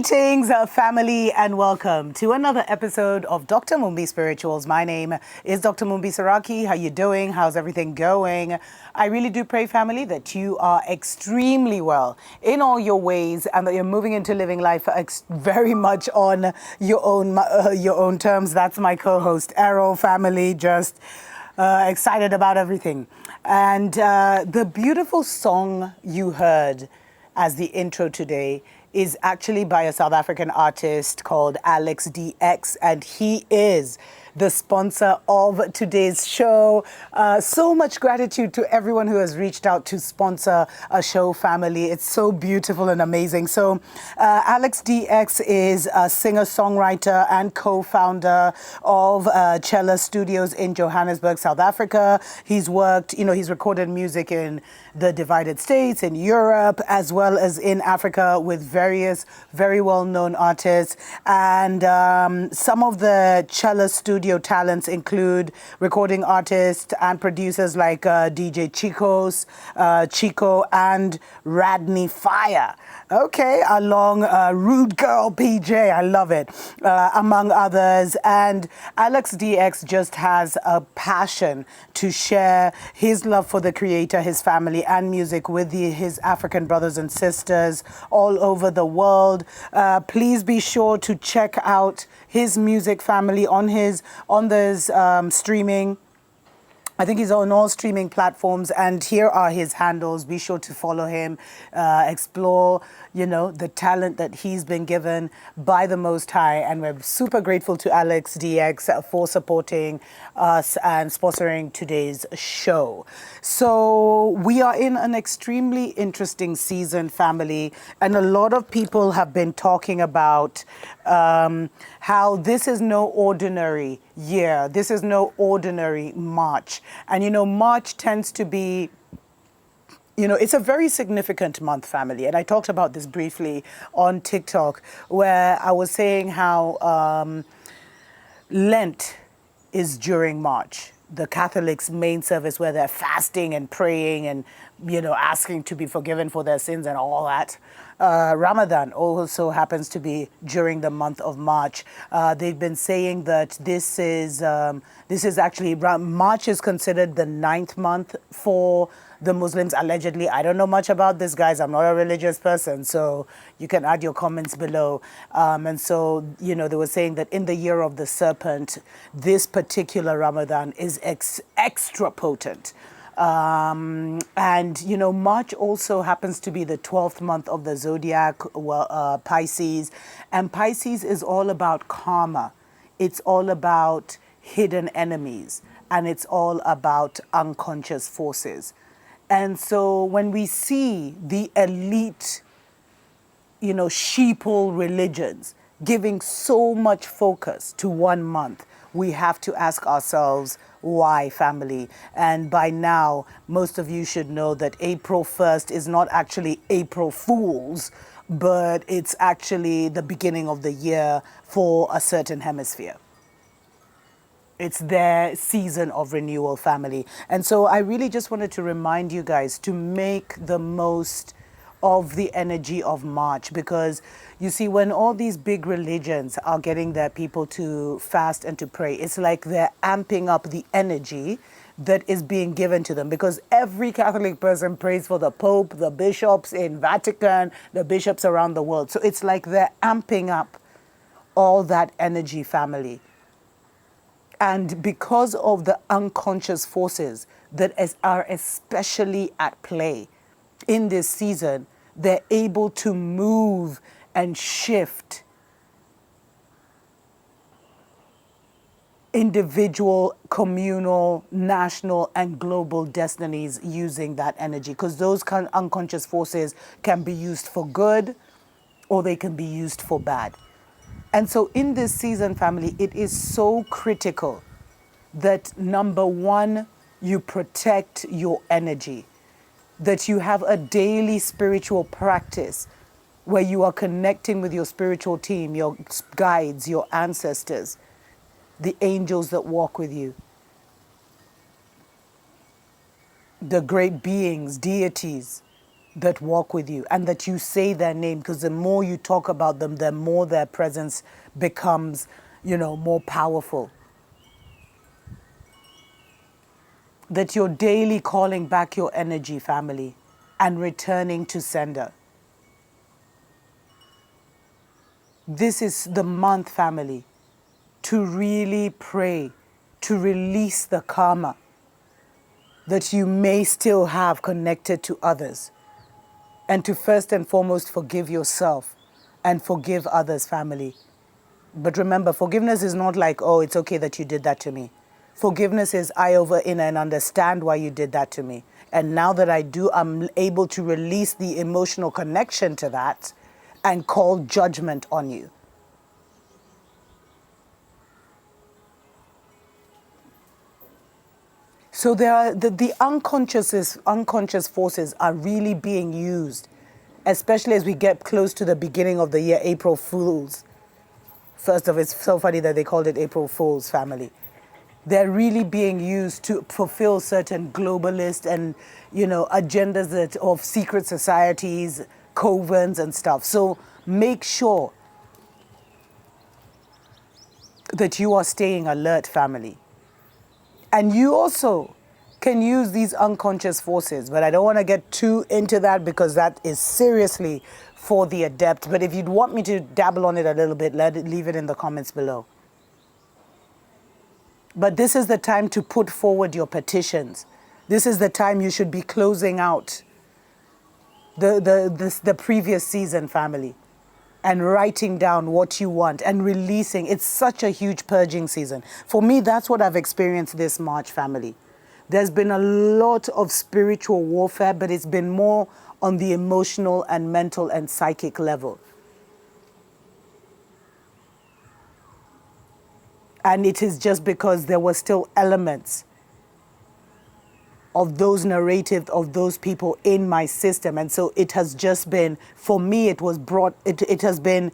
Greetings, family, and welcome to another episode of Dr. Mumbi Spirituals. My name is Dr. Mumbi Saraki. How you doing? How's everything going? I really do pray, family, that you are extremely well in all your ways and that you're moving into living life very much on your own terms. That's my co-host, Errol, family, just excited about everything. And the beautiful song you heard as the intro today is actually by a South African artist called Alex DX, and he is the sponsor of today's show. So much gratitude to everyone who has reached out to sponsor a show, family. It's so beautiful and amazing. So Alex DX is a singer-songwriter and co-founder of Cella Studios in Johannesburg, South Africa. He's worked, he's recorded music in the divided states, in Europe, as well as in Africa with various very well-known artists. And some of the Cella Studio talents include recording artists and producers like DJ Chico, and Radney Fire. Okay, along Rude Girl PJ, I love it, among others. And Alex DX just has a passion to share his love for the creator, his family, and music with his African brothers and sisters all over the world. Please be sure to check out his music, family, on this streaming. I think he's on all streaming platforms, and here are his handles. Be sure to follow him, explore, the talent that he's been given by the Most High. And we're super grateful to Alex DX for supporting us and sponsoring today's show. So we are in an extremely interesting season, family, and a lot of people have been talking about how this is no ordinary year. This is no ordinary March. And, March tends to be, it's a very significant month, family. And I talked about this briefly on TikTok, where I was saying how Lent is during March. The Catholics' main service where they're fasting and praying and, asking to be forgiven for their sins and all that. Ramadan also happens to be during the month of March. They've been saying that this is actually, March is considered the 9th month for the Muslims, allegedly. I don't know much about this, guys. I'm not a religious person, so you can add your comments below. And so, they were saying that in the year of the serpent, this particular Ramadan is extra potent. And, March also happens to be the 12th month of the zodiac, Pisces. And Pisces is all about karma. It's all about hidden enemies. And it's all about unconscious forces. And so when we see the elite, sheeple religions giving so much focus to one month, we have to ask ourselves, why, family? And by now, most of you should know that April 1st is not actually April Fools, but it's actually the beginning of the year for a certain hemisphere. It's their season of renewal, family. And so I really just wanted to remind you guys to make the most of the energy of March, because you see, when all these big religions are getting their people to fast and to pray, it's like they're amping up the energy that is being given to them, because every Catholic person prays for the Pope, the bishops in Vatican, the bishops around the world. So it's like they're amping up all that energy, family. And because of the unconscious forces that are especially at play in this season, they're able to move and shift individual, communal, national, and global destinies using that energy, because those unconscious forces can be used for good or they can be used for bad. And so in this season, family, it is so critical that, number one, you protect your energy, that you have a daily spiritual practice where you are connecting with your spiritual team, your guides, your ancestors, the angels that walk with you, the great beings, deities that walk with you and that you say their name, because the more you talk about them, the more their presence becomes, more powerful. That you're daily calling back your energy, family, and returning to sender. This is the month, family, to really pray, to release the karma that you may still have connected to others, and to first and foremost forgive yourself and forgive others, family. But remember, forgiveness is not like, oh, it's okay that you did that to me. Forgiveness is I over inner and understand why you did that to me. And now that I do, I'm able to release the emotional connection to that and call judgment on you. So there are the unconscious forces are really being used, especially as we get close to the beginning of the year, April Fools. First of all, it's so funny that they called it April Fools, family. They're really being used to fulfill certain globalist and, agendas of secret societies, covens and stuff. So make sure that you are staying alert, family. And you also can use these unconscious forces, but I don't want to get too into that because that is seriously for the adept. But if you'd want me to dabble on it a little bit, leave it in the comments below. But this is the time to put forward your petitions. This is the time you should be closing out the previous season, family, and writing down what you want and releasing. It's such a huge purging season. For me, that's what I've experienced this March, family. There's been a lot of spiritual warfare, but it's been more on the emotional and mental and psychic level. And it is just because there were still elements of those narratives of those people in my system. And so it has just been, for me, it has been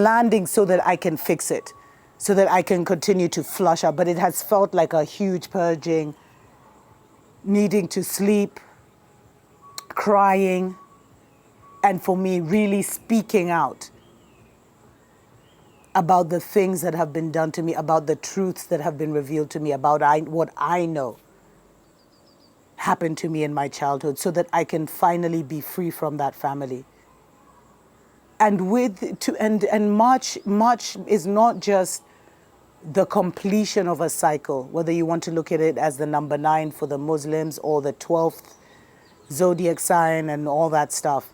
landing so that I can fix it, so that I can continue to flush out. But it has felt like a huge purging, needing to sleep, crying, and for me, really speaking out about the things that have been done to me, about the truths that have been revealed to me, about what I know happened to me in my childhood, so that I can finally be free from that, family. And March is not just the completion of a cycle, whether you want to look at it as the number 9 for the Muslims or the 12th zodiac sign and all that stuff.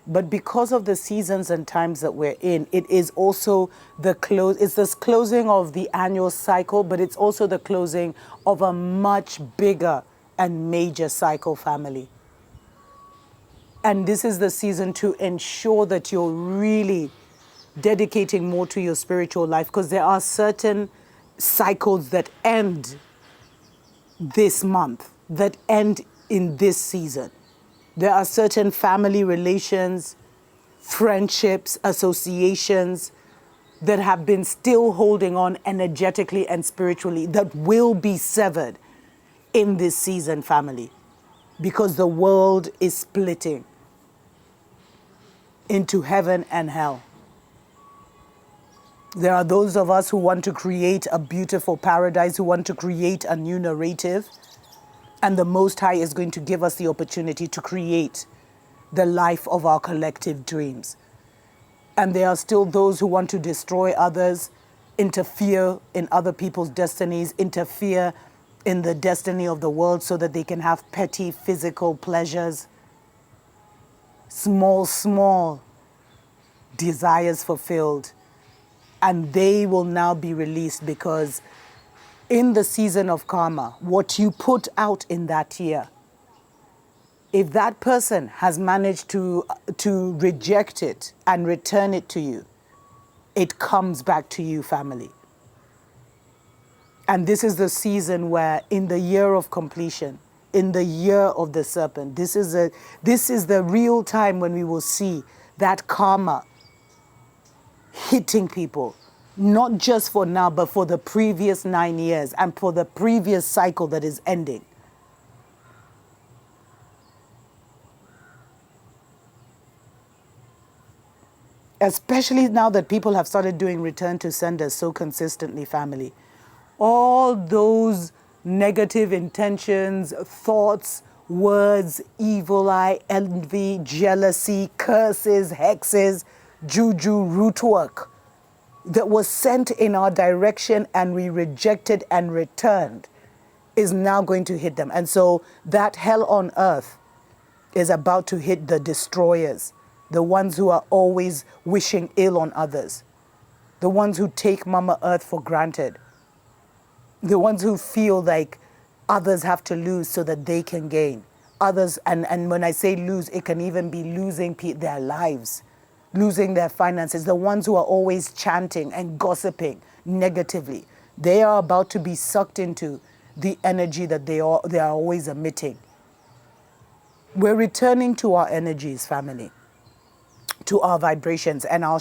But because of the seasons and times that we're in, it is also it's this closing of the annual cycle, but it's also the closing of a much bigger and major cycle, family. And this is the season to ensure that you're really dedicating more to your spiritual life, because there are certain cycles that end this month, that end in this season. There are certain family relations, friendships, associations that have been still holding on energetically and spiritually that will be severed in this season, family, because the world is splitting into heaven and hell. There are those of us who want to create a beautiful paradise, who want to create a new narrative, and the Most High is going to give us the opportunity to create the life of our collective dreams. And there are still those who want to destroy others, interfere in other people's destinies, interfere in the destiny of the world so that they can have petty physical pleasures, small desires fulfilled. And they will now be released, because in the season of karma, what you put out in that year, if that person has managed to reject it and return it to you, it comes back to you, family. And this is the season where, in the year of completion, in the year of the serpent, this is the real time when we will see that karma hitting people, not just for now, but for the previous 9 years and for the previous cycle that is ending. especially now that people have started doing return to senders so consistently, family. All those negative intentions, thoughts, words, evil eye, envy, jealousy, curses, hexes, juju, root work that was sent in our direction and we rejected and returned is now going to hit them. And so that hell on earth is about to hit the destroyers, the ones who are always wishing ill on others, the ones who take Mama Earth for granted, the ones who feel like others have to lose so that they can gain. Others, and when I say lose, it can even be losing their lives, losing their finances, the ones who are always chanting and gossiping negatively. They are about to be sucked into the energy that they are always emitting. We're returning to our energies, family, to our vibrations, and I'll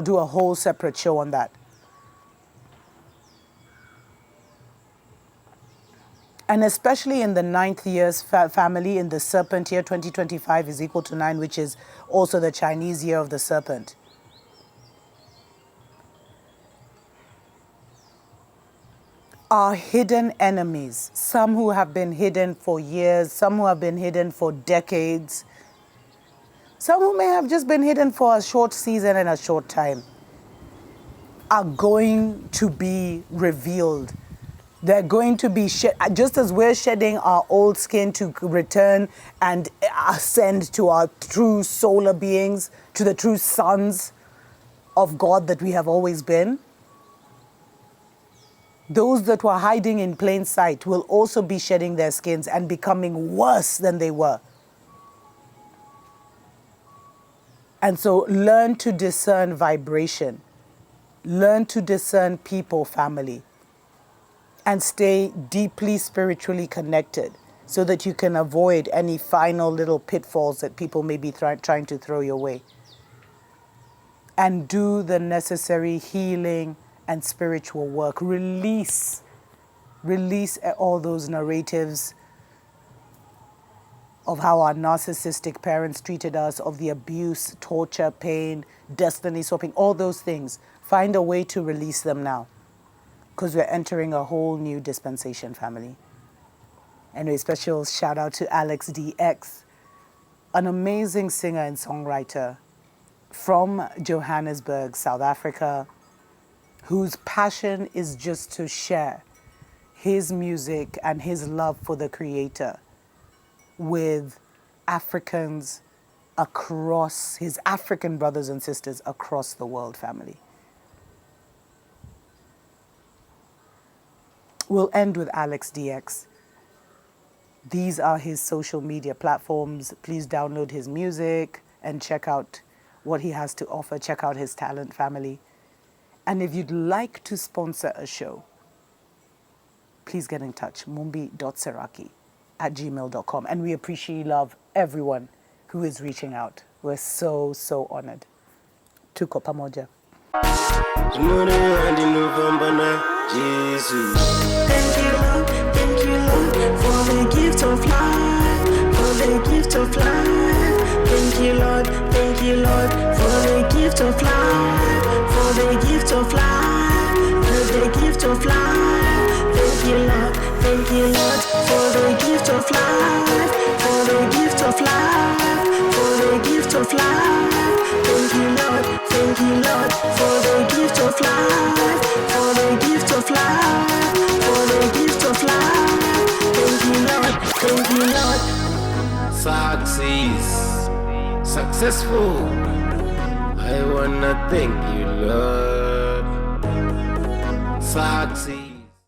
do a whole separate show on that. And especially in the 9th year's family, in the serpent year, 2025 is equal to 9, which is also the Chinese year of the serpent. Our hidden enemies, some who have been hidden for years, some who have been hidden for decades, some who may have just been hidden for a short season and a short time, are going to be revealed. They're going to be shed, just as we're shedding our old skin to return and ascend to our true solar beings, to the true sons of God that we have always been. Those that were hiding in plain sight will also be shedding their skins and becoming worse than they were. And so learn to discern vibration. Learn to discern people, family. And stay deeply spiritually connected so that you can avoid any final little pitfalls that people may be trying to throw your way. And do the necessary healing and spiritual work. Release all those narratives of how our narcissistic parents treated us, of the abuse, torture, pain, destiny swapping, all those things. Find a way to release them now, because we're entering a whole new dispensation, family. Anyway, special shout out to Alex DX, an amazing singer and songwriter from Johannesburg, South Africa, whose passion is just to share his music and his love for the Creator with Africans across, his African brothers and sisters across the world, family. We'll end with Alex DX. These are his social media platforms. Please download his music and check out what he has to offer. Check out his talent, family. And if you'd like to sponsor a show, please get in touch, mumbi.seraki@gmail.com. And we appreciate, love everyone who is reaching out. We're so, so honored. Tuko pamoja. Thank you, Lord, for the gift of life, for the gift of life. Thank you, Lord, for the gift of life, for the gift of life, for the gift of life. Thank you, Lord, for the gift of life, for the gift of life, for the gift of life. Thank you, Lord, for the gift of life, for the gift of life, for the gift of life. Thank you, Lord. Successful. I wanna thank you, Lord. Succeed.